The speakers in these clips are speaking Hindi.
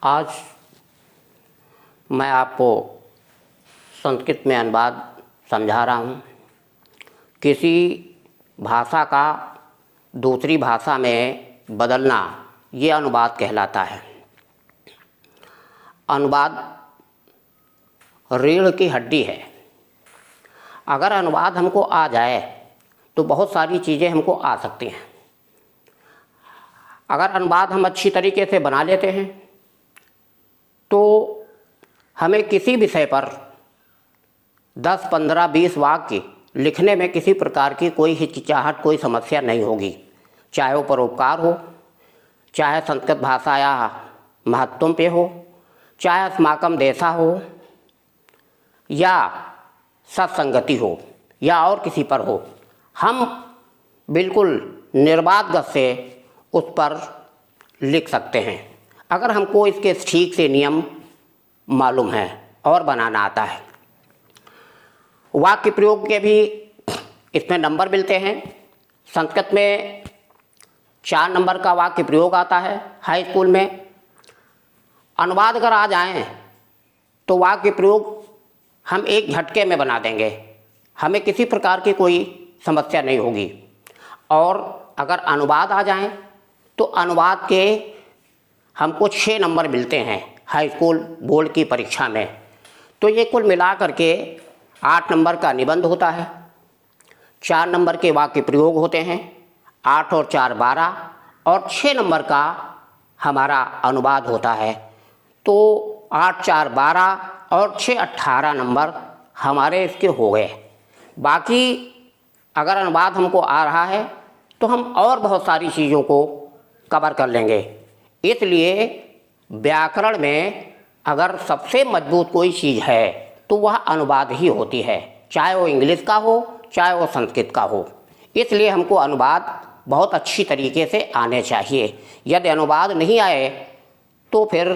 आज मैं आपको संस्कृत में अनुवाद समझा रहा हूँ। किसी भाषा का दूसरी भाषा में बदलना ये अनुवाद कहलाता है। अनुवाद रीढ़ की हड्डी है। अगर अनुवाद हमको आ जाए तो बहुत सारी चीज़ें हमको आ सकती हैं। अगर अनुवाद हम अच्छी तरीके से बना लेते हैं तो हमें किसी विषय पर 10, 15, 20 वाक्य लिखने में किसी प्रकार की कोई हिचकिचाहट, कोई समस्या नहीं होगी। चाहे वो परोपकार हो, चाहे संस्कृत भाषा या महत्वम पे हो, चाहे अस्माकम देशा हो, या सत्संगति हो, या और किसी पर हो, हम बिल्कुल निर्बाध गति से उस पर लिख सकते हैं अगर हमको इसके ठीक से नियम मालूम है और बनाना आता है। वाक्य प्रयोग के भी इसमें नंबर मिलते हैं। संस्कृत में 4 नंबर का वाक्य प्रयोग आता है हाई स्कूल में। अनुवाद अगर आ जाएं तो वाक्य प्रयोग हम एक झटके में बना देंगे, हमें किसी प्रकार की कोई समस्या नहीं होगी। और अगर अनुवाद आ जाएं तो अनुवाद के हमको 6 नंबर मिलते हैं हाई स्कूल बोर्ड की परीक्षा में। तो ये कुल मिला करके 8 नंबर का निबंध होता है, 4 नंबर के वाक्य प्रयोग होते हैं, 8 और 4 12, और 6 नंबर का हमारा अनुवाद होता है। तो 8, 4, 12 और 6, 18 नंबर हमारे इसके हो गए। बाकी अगर अनुवाद हमको आ रहा है तो हम और बहुत सारी चीज़ों को कवर कर लेंगे। इसलिए व्याकरण में अगर सबसे मजबूत कोई चीज़ है तो वह अनुवाद ही होती है, चाहे वो इंग्लिश का हो, चाहे वो संस्कृत का हो। इसलिए हमको अनुवाद बहुत अच्छी तरीके से आने चाहिए। यदि अनुवाद नहीं आए तो फिर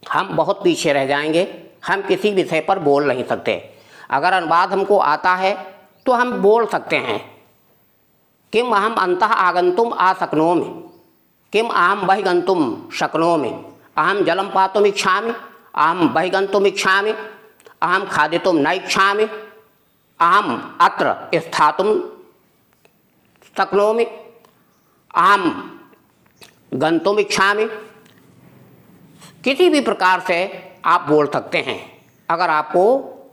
हम बहुत पीछे रह जाएंगे, हम किसी विषय पर बोल नहीं सकते। अगर अनुवाद हमको आता है तो हम बोल सकते हैं, किम अहम अंतः आगंतुम आशक्नोमि, किम अहम बहिर्गंतुम शक्नोमि, अहम जलम पातुम इच्छामि, अहम बहिर्गंतुम इच्छामि, अहम खादितुम न इच्छामि, अहम अत्र स्थातुम शक्नोमि, अहम गंतुम इच्छामि। किसी भी प्रकार से आप बोल सकते हैं अगर आपको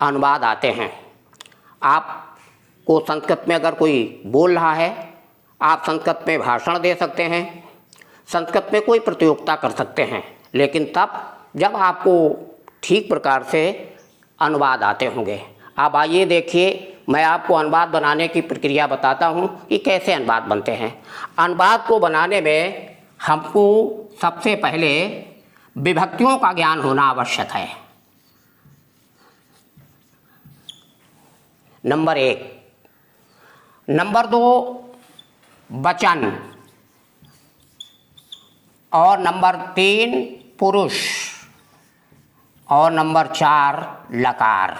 अनुवाद आते हैं। आपको संस्कृत में अगर कोई बोल रहा है, आप संस्कृत में भाषण दे सकते हैं, संस्कृत में कोई प्रतियोगिता कर सकते हैं, लेकिन तब जब आपको ठीक प्रकार से अनुवाद आते होंगे। अब आइए देखिए, मैं आपको अनुवाद बनाने की प्रक्रिया बताता हूँ कि कैसे अनुवाद बनते हैं। अनुवाद को बनाने में हमको सबसे पहले विभक्तियों का ज्ञान होना आवश्यक है। नंबर 1। नंबर 2 वचन, और नंबर 3 पुरुष, और नंबर 4 लकार।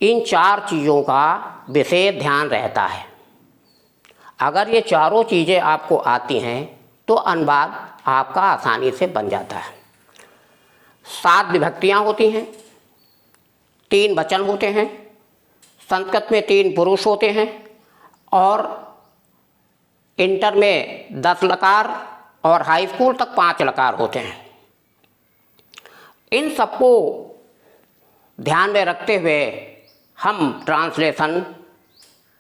इन 4 चीज़ों का विशेष ध्यान रहता है। अगर ये चारों चीज़ें आपको आती हैं तो अनुवाद आपका आसानी से बन जाता है। 7 विभक्तियाँ होती हैं, 3 वचन होते हैं, संस्कृत में 3 पुरुष होते हैं, और इंटर में 10 लकार और हाई स्कूल तक 5 लकार होते हैं। इन सबको ध्यान में रखते हुए हम ट्रांसलेशन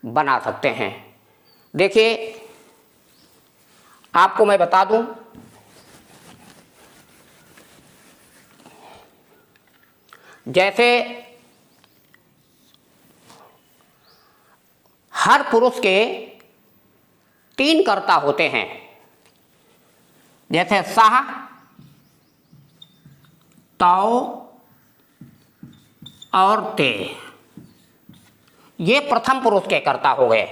बना सकते हैं। देखिए, आपको मैं बता दूं, जैसे हर पुरुष के 3 कर्ता होते हैं, जैसे सह, तौ और ते। ये प्रथम पुरुष के कर्ता हो गए।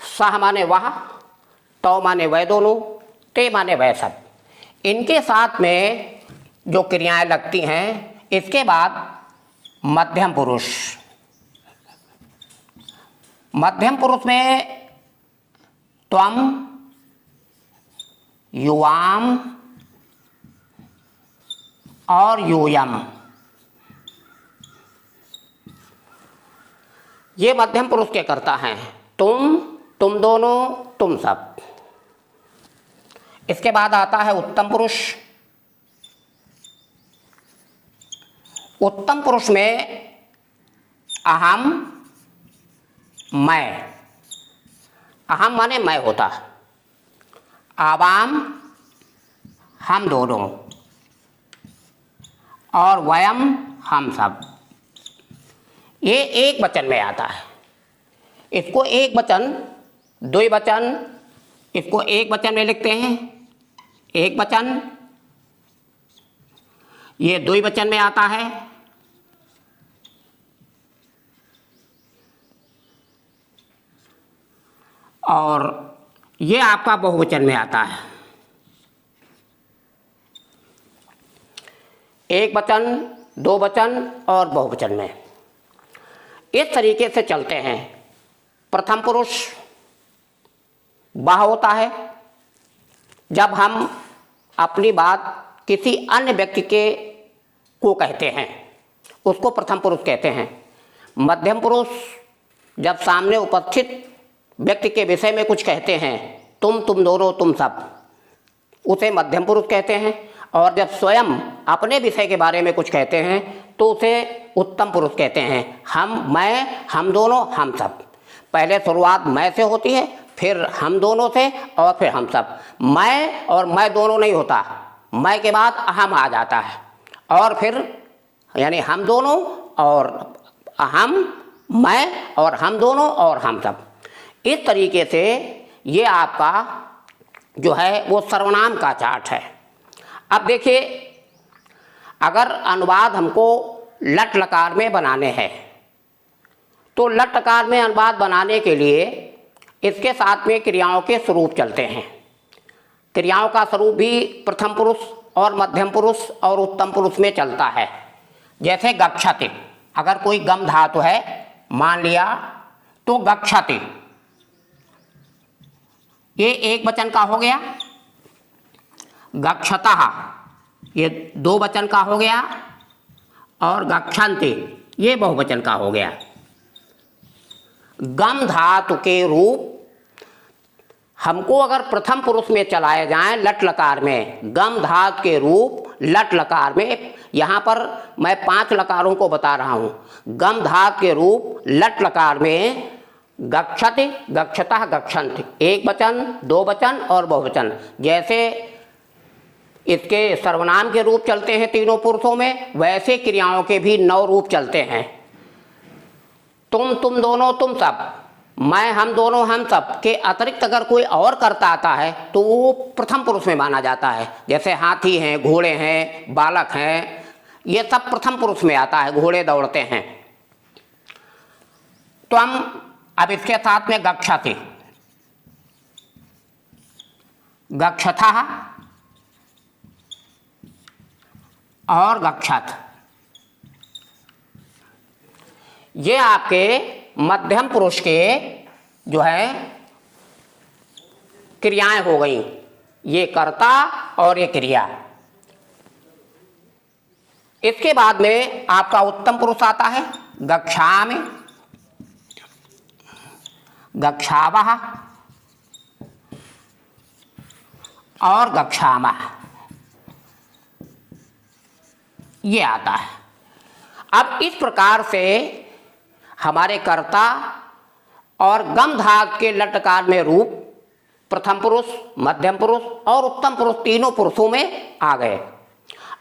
सह माने वह, तौ माने वह दोनों, ते माने वह सब। इनके साथ में जो क्रियाएं लगती हैं, इसके बाद मध्यम पुरुष, मध्यम पुरुष में त्वम, युवाम और यूयम, ये मध्यम पुरुष के कर्ता हैं। तुम, तुम दोनों, तुम सब। इसके बाद आता है उत्तम पुरुष। उत्तम पुरुष में अहम, मैं, अहम माने मैं होता, आवाम हम दोनों, और वयम हम सब। ये एक वचन में आता है। इसको एक वचन, द्विवचन, इसको एक वचन में लिखते हैं, एक वचन। ये द्विवचन में आता है, और ये आपका बहुवचन में आता है। एक वचन, दो वचन और बहुवचन में इस तरीके से चलते हैं। प्रथम पुरुष वह होता है जब हम अपनी बात किसी अन्य व्यक्ति के को कहते हैं, उसको प्रथम पुरुष कहते हैं। मध्यम पुरुष जब सामने उपस्थित व्यक्ति के विषय में कुछ कहते हैं, तुम दोनों, तुम सब, उसे मध्यम पुरुष कहते हैं। और जब स्वयं अपने विषय के बारे में कुछ कहते हैं तो उसे उत्तम पुरुष कहते हैं। हम, मैं, हम दोनों, हम सब। पहले शुरुआत मैं से होती है, फिर हम दोनों से, और फिर हम सब। मैं और मैं दोनों नहीं होता, मैं के बाद अहम आ जाता है, और फिर यानी हम दोनों और अहम, मैं और हम दोनों और हम सब। इस तरीके से ये आपका जो है वो सर्वनाम का चार्ट है। अब देखिए, अगर अनुवाद हमको लट लकार में बनाने हैं तो लट लकार में अनुवाद बनाने के लिए इसके साथ में क्रियाओं के स्वरूप चलते हैं। क्रियाओं का स्वरूप भी प्रथम पुरुष और मध्यम पुरुष और उत्तम पुरुष में चलता है। जैसे गच्छति, अगर कोई गम धातु है मान लिया तो गच्छति, ये एक वचन का हो गया। गच्छतः, ये दो वचन का हो गया। और गच्छन्ति, ये बहुवचन का हो गया। गम धातु के रूप हमको अगर प्रथम पुरुष में चलाए जाएं लट लकार में, गम धातु के रूप लट लकार में, यहाँ पर मैं 5 लकारों को बता रहा हूँ। गम धातु के रूप लट लकार में गच्छति, गच्छतः, गच्छन्ति, एक वचन, दो वचन और बहुवचन। जैसे इसके सर्वनाम के रूप चलते हैं तीनों पुरुषों में, वैसे क्रियाओं के भी 9 रूप चलते हैं। तुम दोनों, तुम सब, मैं, हम दोनों, हम सब के अतिरिक्त अगर कोई और कर्ता आता है तो वो प्रथम पुरुष में माना जाता है। जैसे हाथी हैं, घोड़े हैं, बालक हैं, ये सब प्रथम पुरुष में आता है, घोड़े दौड़ते हैं। तो हम अब इसके साथ में गच्छति, गच्छतः और गच्छत, ये आपके मध्यम पुरुष के जो है क्रियाएं हो गई। ये कर्ता और ये क्रिया। इसके बाद में आपका उत्तम पुरुष आता है। गच्छामि, गच्छावः और गच्छामः, ये आता है। अब इस प्रकार से हमारे कर्ता और गम धातु के लटकार में रूप प्रथम पुरुष, मध्यम पुरुष और उत्तम पुरुष तीनों पुरुषों में आ गए।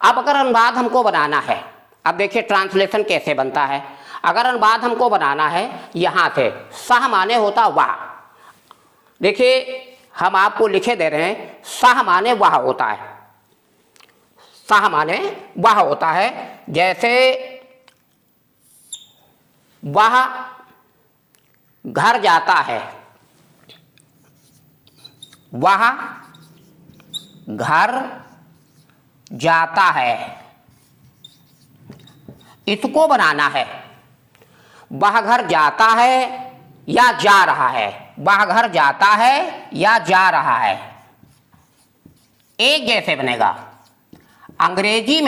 अब अगर अनुवाद हमको बनाना है, अब देखिए ट्रांसलेशन कैसे बनता है। अगर अनुवाद हमको बनाना है यहाँ से, सह माने होता वाह। देखिए हम आपको लिखे दे रहे हैं, सह माने वाह होता है, सह माने वाह होता है। जैसे वह घर जाता है, वह घर जाता है, इसको बनाना है। वह घर जाता है या जा रहा है, वह घर जाता है या जा रहा है, एक जैसे बनेगा। अंग्रेजी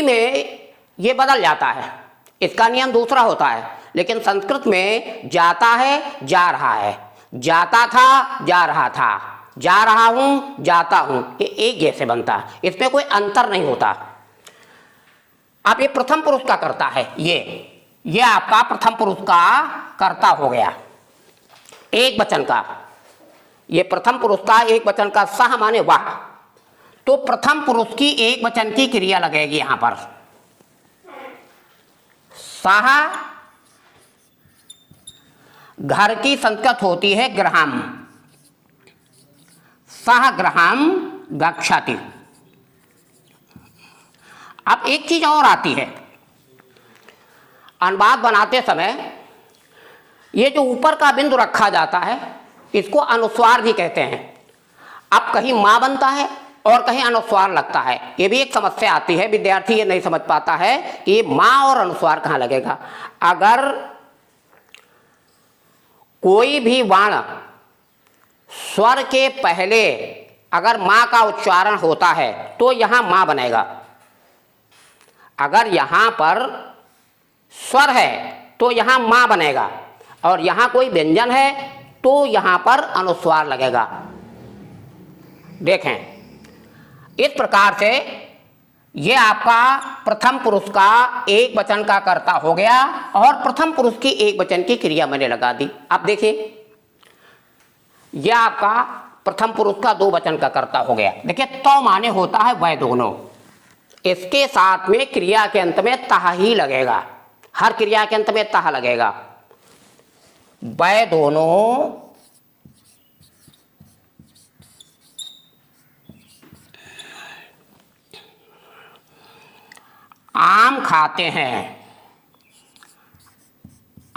में ये बदल जाता है, इसका नियम दूसरा होता है, लेकिन संस्कृत में जाता है जा रहा है, जाता था जा रहा था, जा रहा हूं जाता हूं, ये एक जैसे बनता है, इसमें कोई अंतर नहीं होता। अब ये प्रथम पुरुष का करता है, ये आपका प्रथम पुरुष का कर्ता हो गया, एक वचन का। ये प्रथम पुरुष का एक वचन का सह माने वाह, तो प्रथम पुरुष की एक वचन की क्रिया लगेगी यहां पर। सह घर की संस्कृत होती है गृहम, सह गृहम गच्छति। अब एक चीज और आती है, अनुवाद बनाते समय ये जो ऊपर का बिंदु रखा जाता है इसको अनुस्वार भी कहते हैं। अब कहीं मां बनता है और कहीं अनुस्वार लगता है, ये भी एक समस्या आती है, विद्यार्थी ये नहीं समझ पाता है कि मां और अनुस्वार कहाँ लगेगा। अगर कोई भी वर्ण स्वर के पहले अगर मां का उच्चारण होता है तो यहां मां बनेगा, अगर यहां पर स्वर है तो यहां मां बनेगा, और यहां कोई व्यंजन है तो यहां पर अनुस्वार लगेगा। देखें, इस प्रकार से ये आपका प्रथम पुरुष का एक वचन का कर्ता हो गया और प्रथम पुरुष की एक वचन की क्रिया मैंने लगा दी। अब देखिए, यह आपका प्रथम पुरुष का दो वचन का कर्ता हो गया। देखिए, तो माने होता है वह दोनों, इसके साथ में क्रिया के अंत में तह ही लगेगा, हर क्रिया के अंत में तह लगेगा। वह दोनों आम खाते हैं,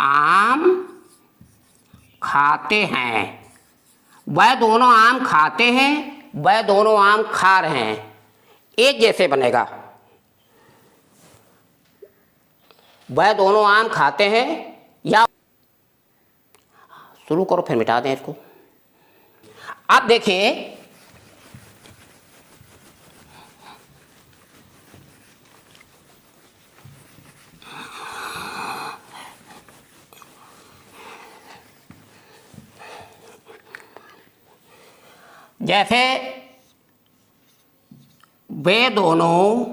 आम खाते हैं, वह दोनों आम खाते हैं, वह दोनों आम खा रहे हैं, एक जैसे बनेगा। वह दोनों आम खाते हैं, या शुरू करो फिर मिटा दें इसको। अब देखिए, जैसे वे दोनों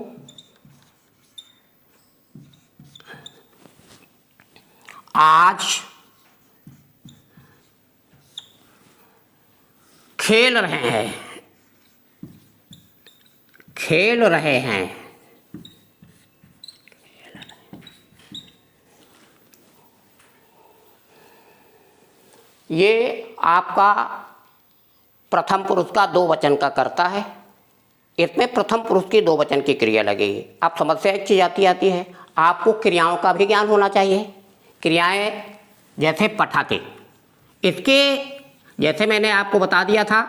आज खेल रहे हैं, खेल रहे हैं, ये आपका प्रथम पुरुष का दो वचन का कर्ता है, इसमें प्रथम पुरुष की दो वचन की क्रिया लगेगी। अब समस्या एक चीज आती है, आपको क्रियाओं का भी ज्ञान होना चाहिए। क्रियाएं जैसे पठते, इसके जैसे मैंने आपको बता दिया था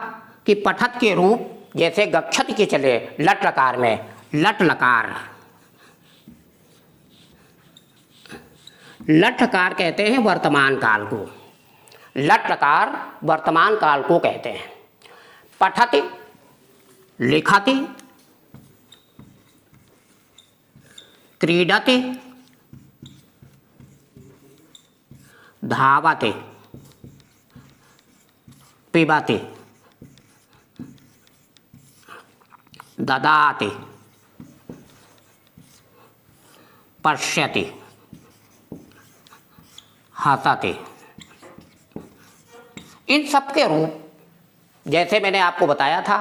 कि पठत के रूप जैसे गच्छति के चले लट लकार में, लट लकार, लट लकार कहते हैं वर्तमान काल को, लट लकार वर्तमान काल को कहते हैं। पठति लिखति, क्रीडति, धावति, पिबति, ददाति, पश्यति, हसति। इन सब के रूप जैसे मैंने आपको बताया था,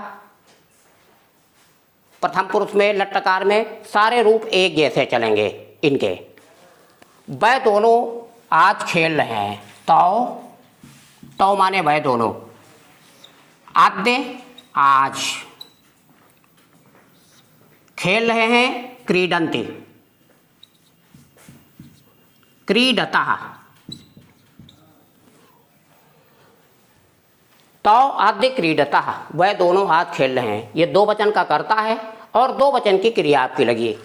प्रथम पुरुष में लट्टकार में सारे रूप एक जैसे चलेंगे इनके। वह दोनों आज खेल रहे हैं, तो माने वह दोनों, आद्य आज खेल रहे हैं, क्रीडन्ति, क्रीडतः, तो आद्य क्रीडतः, वह दोनों आज खेल रहे हैं। ये दो वचन का कर्ता है और दो वचन की क्रिया आपकी लगी।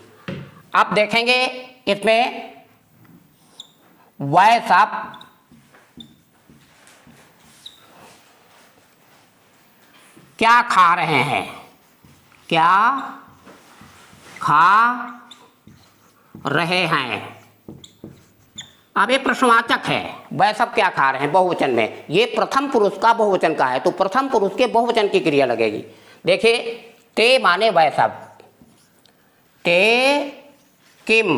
आप देखेंगे इसमें वह सब क्या खा रहे हैं, क्या खा रहे हैं। अब ये प्रश्नवाचक है, वह सब क्या खा रहे हैं, बहुवचन में। ये प्रथम पुरुष का बहुवचन का है, तो प्रथम पुरुष के बहुवचन की क्रिया लगेगी। देखिए, ते माने वह सब, ते किम।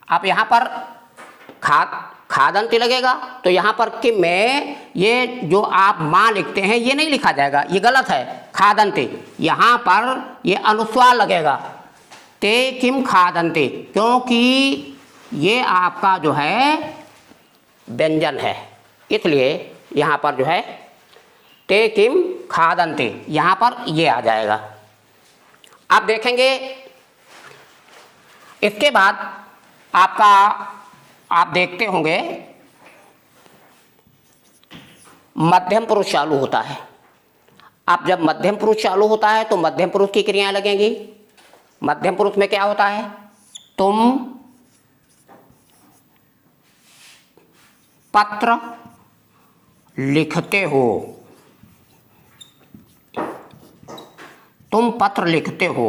अब यहाँ पर खादंती लगेगा, तो यहाँ पर किम में ये जो आप माँ लिखते हैं ये नहीं लिखा जाएगा, ये गलत है। खादंती, यहाँ पर ये अनुस्वार लगेगा, ते किम खादंती, क्योंकि ये आपका जो है व्यंजन है, इसलिए यहाँ पर जो है ते किम खादंती, यहाँ पर ये आ जाएगा। आप देखेंगे इसके बाद आपका, आप देखते होंगे मध्यम पुरुष चालू होता है। अब जब मध्यम पुरुष चालू होता है तो मध्यम पुरुष की क्रियाएं लगेंगी। मध्यम पुरुष में क्या होता है, तुम पत्र लिखते हो, तुम पत्र लिखते हो।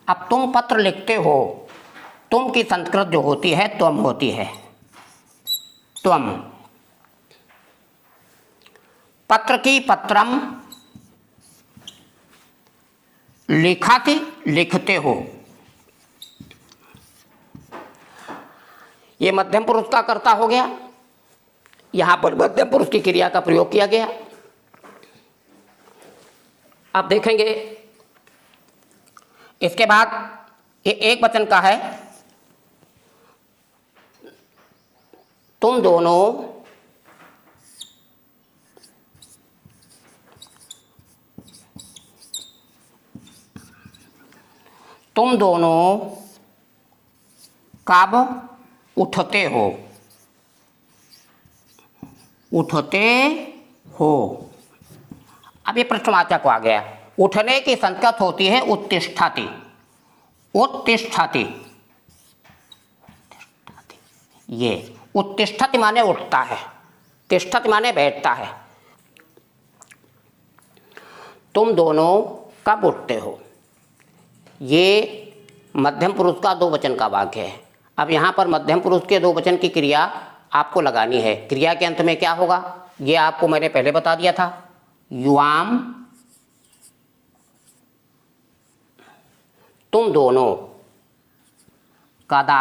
अब तुम पत्र लिखते हो, तुम की संस्कृत जो होती है त्वम होती है, त्वम। पत्र की पत्रम, लिखति लिखते हो। ये मध्यम पुरुष का कर्ता हो गया, यहां पर मध्यम पुरुष की क्रिया का प्रयोग किया गया। आप देखेंगे इसके बाद ये एक वचन का है, तुम दोनों कब उठते हो, उठते हो। अब ये प्रश्नवाचक आ गया। उठने की संस्कृत होती है उत्तिष्ठति, उत्तिष्ठति। ये उत्तिष्ठति माने उठता है, तिष्ठति माने बैठता है। तुम दोनों कब उठते हो, ये मध्यम पुरुष का दो वचन का वाक्य है। अब यहाँ पर मध्यम पुरुष के दो वचन की क्रिया आपको लगानी है। क्रिया के अंत में क्या होगा, ये आपको मैंने पहले बता दिया था, युवाम, तुम दोनों, कदा।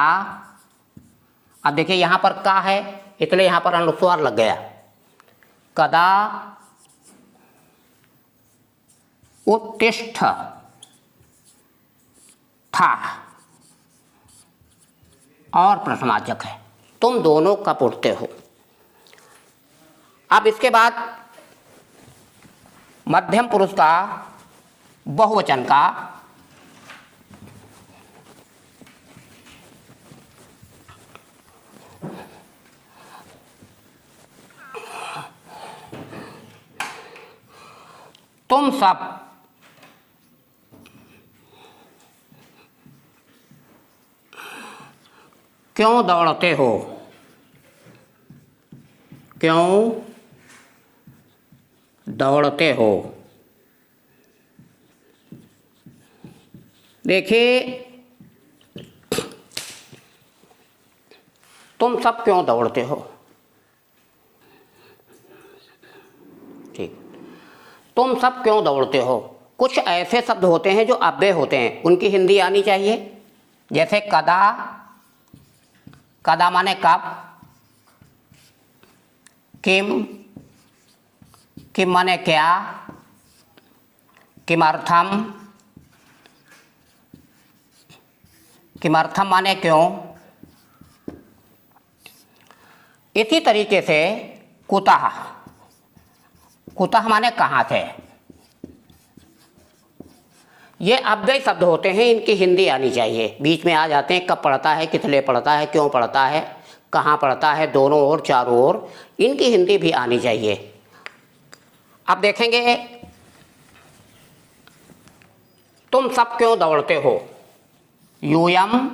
अब देखिए यहाँ पर का है, इसलिए यहाँ पर अनुस्वार लग गया। कदा उत्तिष्ठ था, और प्रश्नवाचक है, तुम दोनों कब उठते हो। अब इसके बाद मध्यम पुरुष का बहुवचन का तुम सब क्यों दौड़ते हो, क्यों दौड़ते हो। देखिए, तुम सब क्यों दौड़ते हो, ठीक। तुम सब क्यों दौड़ते हो। कुछ ऐसे शब्द होते हैं जो अव्यय होते हैं, उनकी हिंदी आनी चाहिए। जैसे कदा, कदा माने कब, किम, किम माने क्या, किमर्थम, किमर्थम माने क्यों। इसी तरीके से कुतः, कुतः माने कहाँ से। ये अव्यय शब्द होते हैं, इनकी हिंदी आनी चाहिए। बीच में आ जाते हैं, कब पढ़ता है, किस लिए पढ़ता है, क्यों पढ़ता है, कहाँ पढ़ता है, दोनों ओर, चारों ओर, इनकी हिंदी भी आनी चाहिए। अब देखेंगे, तुम सब क्यों दौड़ते हो, यूयम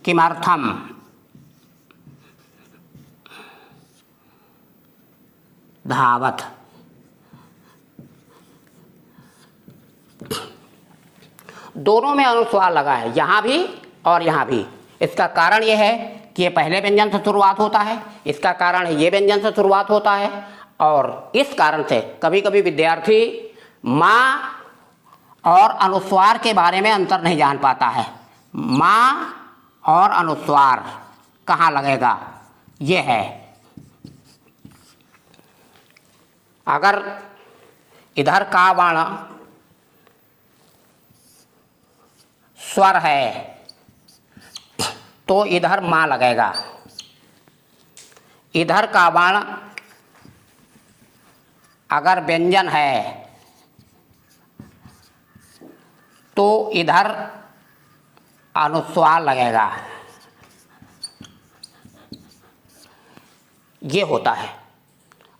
किमर्थम धावत। दोनों में अनुस्वार लगा है, यहाँ भी और यहाँ भी। इसका कारण यह है कि ये पहले व्यंजन से शुरुआत होता है, इसका कारण है ये व्यंजन से शुरुआत होता है, और इस कारण से कभी कभी विद्यार्थी माँ और अनुस्वार के बारे में अंतर नहीं जान पाता है। माँ और अनुस्वार कहाँ लगेगा, ये है। अगर इधर का वर्ण स्वर है तो इधर माँ लगेगा, इधर का वर्ण अगर व्यंजन है तो इधर अनुस्वार लगेगा। ये होता है,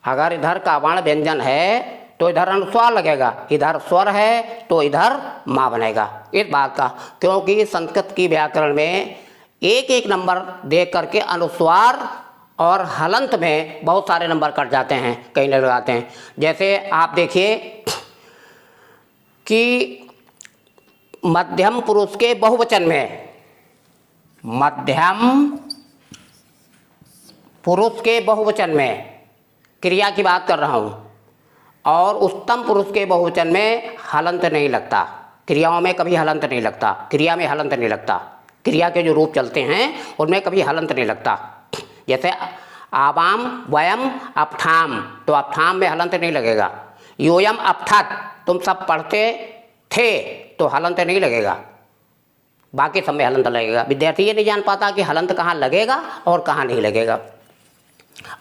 अगर इधर का वर्ण व्यंजन है तो इधर अनुस्वार लगेगा, इधर स्वर है तो इधर माँ बनेगा। इस बात का, क्योंकि संस्कृत की व्याकरण में एक एक नंबर देख करके अनुस्वार और हलंत में बहुत सारे नंबर कट जाते हैं, कहीं लगाते हैं। जैसे आप देखिए कि मध्यम पुरुष के बहुवचन में, मध्यम पुरुष के बहुवचन में क्रिया की बात कर रहा हूँ, और उत्तम पुरुष के बहुवचन में हलंत नहीं लगता। क्रियाओं में कभी हलंत नहीं लगता, क्रिया में हलंत नहीं लगता। क्रिया के जो रूप चलते हैं उनमें कभी हलंत नहीं लगता। जैसे आवाम वयम अपठाम, तो अपठाम में हलंत नहीं लगेगा। योयम अपठत, तुम सब पढ़ते थे, तो हलंत नहीं लगेगा, बाकी सब में हलंत लगेगा। विद्यार्थी ये नहीं जान पाता कि हलंत कहाँ लगेगा और कहाँ नहीं लगेगा,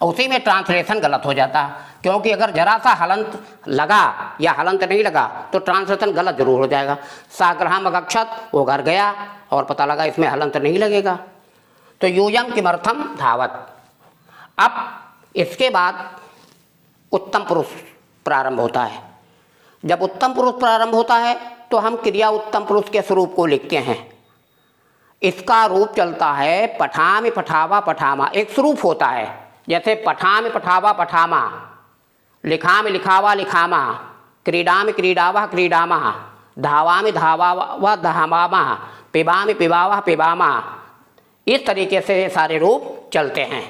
उसी में ट्रांसलेशन गलत हो जाता। क्योंकि अगर जरा सा हलंत लगा या हलंत नहीं लगा तो ट्रांसलेशन गलत जरूर हो जाएगा। साग्रहम अगक्षत, वो घर गया और पता लगा इसमें हलंत नहीं लगेगा। तो यूयम किमर्थम धावत। अब इसके बाद उत्तम पुरुष प्रारंभ होता है। जब उत्तम पुरुष प्रारंभ होता है तो हम क्रिया उत्तम पुरुष के स्वरूप को लिखते हैं। इसका रूप चलता है पठामि पठावा पठामा, एक स्वरूप होता है। जैसे पठामि पठावा पठामा, लिखामि लिखावा लिखामा, क्रीडामि क्रीडावा क्रीडामा, धावामि धावावा धामामा, पिबामि पिबावा पिबामा। इस तरीके से सारे रूप चलते हैं।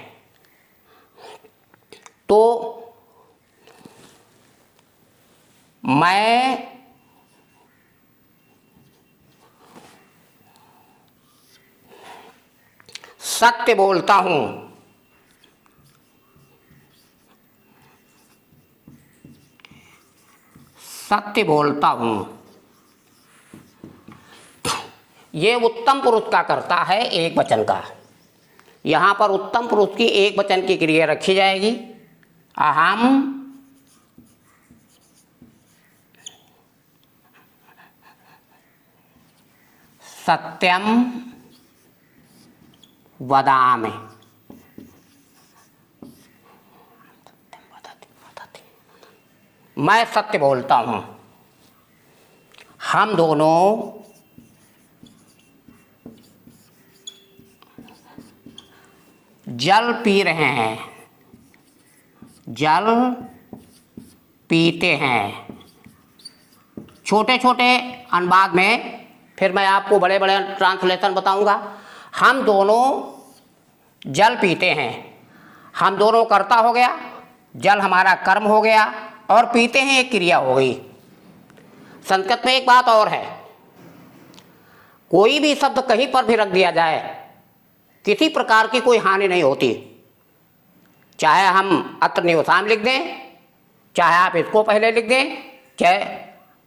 तो मैं सत्य बोलता हूँ, सत्य बोलता हूँ, ये उत्तम पुरुष का करता है एक वचन का। यहाँ पर उत्तम पुरुष की एक वचन की क्रिया रखी जाएगी। अहम सत्यम वदामि, मैं सत्य बोलता हूँ। हम दोनों जल पी रहे हैं, जल पीते हैं। छोटे छोटे अनुवाद में फिर मैं आपको बड़े बड़े ट्रांसलेशन बताऊंगा। हम दोनों जल पीते हैं, हम दोनों कर्ता हो गया, जल हमारा कर्म हो गया, और पीते हैं एक क्रिया हो गई। संस्कृत में एक बात और है, कोई भी शब्द कहीं पर भी रख दिया जाए किसी प्रकार की कोई हानि नहीं होती। चाहे हम अत्र निवसाम लिख दें, चाहे आप इसको पहले लिख दें, चाहे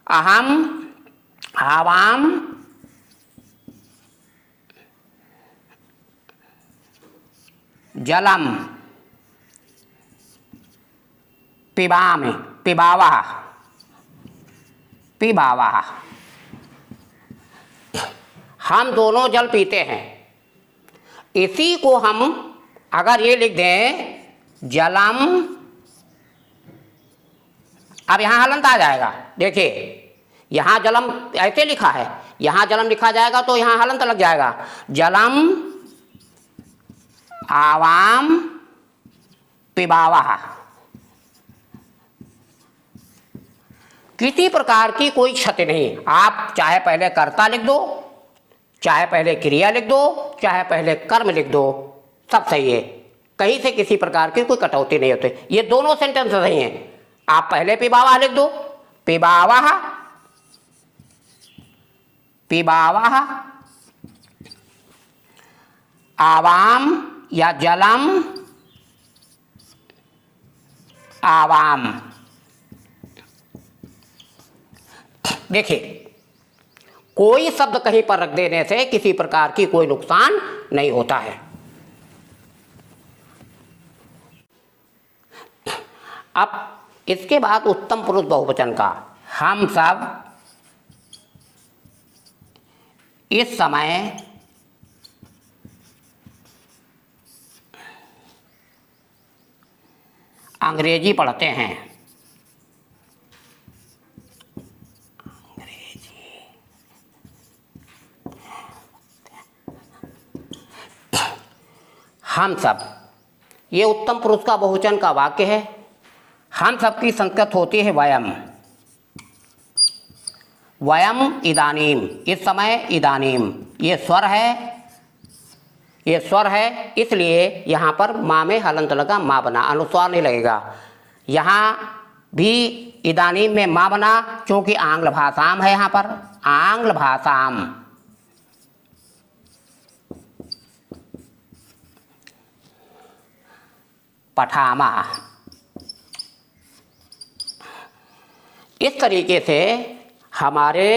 अहम आवाम जलम पिबामि पिबावा पिबावा, हम दोनों जल पीते हैं। इसी को हम अगर ये लिख दें जलम, अब यहाँ हलंत आ जाएगा। देखिए यहाँ जलम ऐसे लिखा है, यहाँ जलम लिखा जाएगा तो यहाँ हलंत लग जाएगा। जलम आवाम पिबावः। किसी प्रकार की कोई क्षति नहीं। आप चाहे पहले कर्ता लिख दो, चाहे पहले क्रिया लिख दो, चाहे पहले कर्म लिख दो, सब सही है। कहीं से किसी प्रकार की कोई कटौती नहीं होती। ये दोनों सेंटेंस सही हैं। आप पहले पिबावः लिख दो, पिबावः, पिबावः, आवाम या जलम आवाम। देखिए, कोई शब्द कहीं पर रख देने से किसी प्रकार की कोई नुकसान नहीं होता है। अब इसके बाद उत्तम पुरुष बहुवचन का, हम सब इस समय अंग्रेजी पढ़ते हैं। हम सब, ये उत्तम पुरुष का बहुवचन का वाक्य है। हम सब की संस्कृत होती है वयम। वयम इदानीम, इस समय इदानीम, ये स्वर है, ये स्वर है, इसलिए यहाँ पर माँ में हलंत लगा, माँ बना, अनुस्वार नहीं लगेगा। यहाँ भी इदानीम में माँ बना, क्योंकि आंग्ल भाषाम है। यहाँ पर आंग्ल भाषाम, पठामा। इस तरीके से हमारे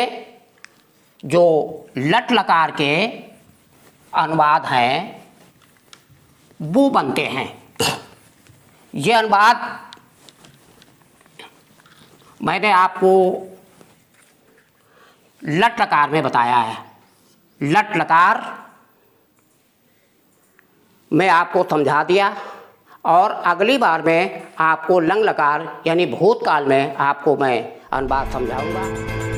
जो लट लकार के अनुवाद हैं वो बनते हैं। ये अनुवाद मैंने आपको लट लकार में बताया है। लट लकार मैं आपको समझा दिया, और अगली बार में आपको लंग लकार यानी भूतकाल में आपको मैं अनुवाद समझाऊंगा।